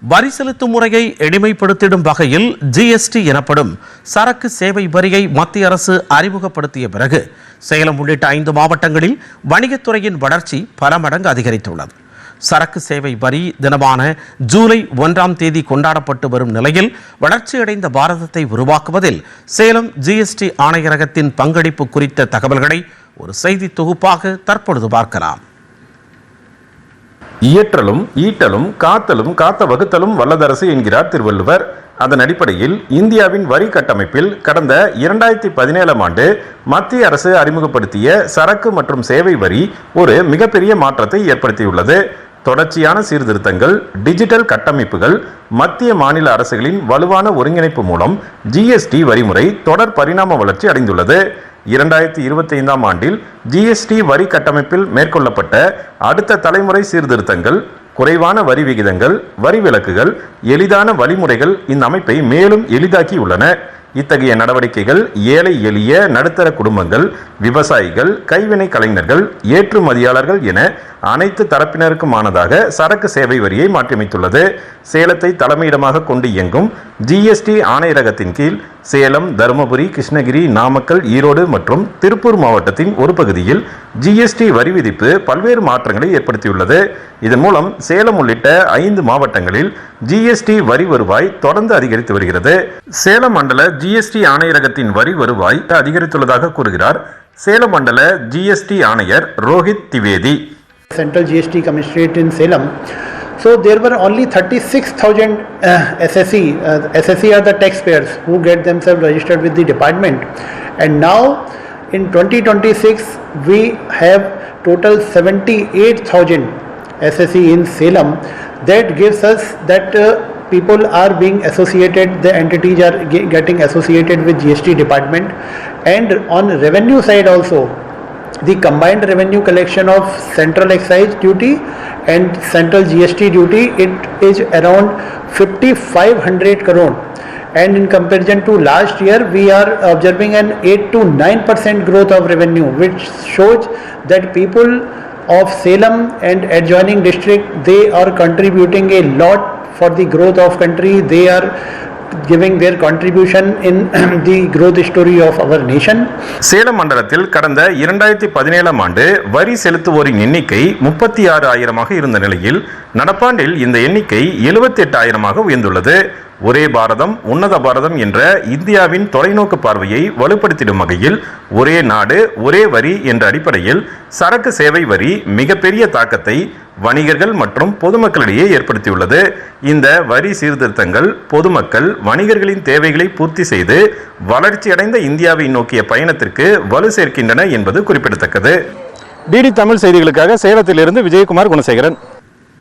வரி செலுத்தும் முறையை எளிமைப்படுத்திடும் வகையில் ஜிஎஸ்டி எனப்படும் சரக்கு சேவை வரியை மத்திய அரசு அறிமுகப்படுத்திய பிறகு சேலம் உள்ளிட்ட 5 மாவட்டங்களில் வணிகத்துறையின் வளர்ச்சி பல மடங்கு அதிகரித்துள்ளது. சரக்கு சேவை வரி தினமான ஜூலை 1ஆம் தேதி கொண்டாடப்பட்டு வரும் நிலையில் வளர்ச்சியடைந்த பாரதத்தை உருவாக்குவதில் சேலம் ஜிஎஸ்டி ஆணையரகத்தின் பங்களிப்பு குறித்த தகவல்களை ஒரு செய்தி தொகுப்பாக தற்பொழுது பார்க்கலாம். இயற்றலும் ஈட்டலும் காத்தலும் காத்த வகுத்தலும் வல்லதரசு என்கிறார் திருவள்ளுவர். அதன் அடிப்படையில் இந்தியாவின் வரி கட்டமைப்பில் கடந்த 2017ஆம் ஆண்டு மத்திய அரசு அறிமுகப்படுத்திய சரக்கு மற்றும் சேவை வரி ஒரு மிகப்பெரிய மாற்றத்தை ஏற்படுத்தியுள்ளது. தொடர்ச்சியான சீர்திருத்தங்கள், டிஜிட்டல் கட்டமைப்புகள், மத்திய மாநில அரசுகளின் வலுவான ஒருங்கிணைப்பு மூலம் ஜிஎஸ்டி வரிமுறை தொடர் பரிணாம வளர்ச்சி அடைந்துள்ளது. 2025ஆம் ஆண்டில் ஜிஎஸ்டி வரி கட்டமைப்பில் மேற்கொள்ளப்பட்ட அடுத்த தலைமுறை சீர்திருத்தங்கள், குறைவான வரி விகிதங்கள், வரி விலக்குகள், எளிதான வழிமுறைகள் இந்த அமைப்பை மேலும் எளிதாக்கியுள்ளன. இத்தகைய நடவடிக்கைகள் ஏழை எளிய நடுத்தர குடும்பங்கள், விவசாயிகள், கைவினை கலைஞர்கள், ஏற்றுமதியாளர்கள் என அனைத்து தரப்பினருக்குமானதாக சரக்கு சேவை வரியை மாற்றியமைத்துள்ளது. சேலத்தை தலைமையிடமாக கொண்டு இயங்கும் ஜிஎஸ்டி ஆணையரகத்தின் கீழ் சேலம், தருமபுரி, கிருஷ்ணகிரி, நாமக்கல், ஈரோடு மற்றும் திருப்பூர் மாவட்டத்தின் ஒரு பகுதியில் ஜிஎஸ்டி வரி விதிப்பு பல்வேறு மாற்றங்களை ஏற்படுத்தியுள்ளது. இதன் மூலம் சேலம் உள்ளிட்ட 5 மாவட்டங்களில் ஜிஎஸ்டி வரி வருவாய் தொடர்ந்து அதிகரித்து வருகிறது. சேலம் மண்டல ஜிஎஸ்டி ஆணையரகத்தின் வரி வருவாய் அதிகரித்துள்ளதாக கூறுகிறார் சேலம் மண்டல ஜிஎஸ்டி ஆணையர் Rohit Dwivedi. Central GST Commissionerate in Salem. So there were only 36,000 SSE. SSE are the taxpayers who get themselves registered with the department. And now in 2026 we have total 78,000 SSE in Salem. That gives us that people are being associated, the entities are getting associated with GST department. And on revenue side also, the combined revenue collection of central excise duty and central GST duty, it is around 5,500 crore, and in comparison to last year we are observing an 8 to 9% growth of revenue, which shows that people of Salem and adjoining district, they are contributing a lot for the growth of country. They are giving their contribution in the growth story of our nation. Salem மண்டலத்தில் கடந்த 2017ஆம் ஆண்டு வரி செலுத்துவோரின் எண்ணிக்கை 36,000ஆக இருந்த நிலையில் நடப்பாண்டில் இந்த எண்ணிக்கை 78,000ஆக உயர்ந்துள்ளது. ஒரே பாரதம் உன்னத பாரதம் என்ற இந்தியாவின் தொலைநோக்கு பார்வையை வலுப்படுத்திடும் வகையில் ஒரே நாடு ஒரே வரி என்ற அடிப்படையில் சரக்கு சேவை வரி மிகப்பெரிய தாக்கத்தை வணிகர்கள் மற்றும் பொதுமக்களிடையே ஏற்படுத்தியுள்ளது. இந்த வரி சீர்திருத்தங்கள் பொதுமக்கள், வணிகர்களின் தேவைகளை பூர்த்தி செய்து வளர்ச்சியடைந்த இந்தியாவை நோக்கிய பயணத்திற்கு வலு சேர்க்கின்றன என்பது குறிப்பிடத்தக்கது. டிடி தமிழ் செய்திகளுக்காக சேலத்திலிருந்து விஜயகுமார் குணசேகரன்.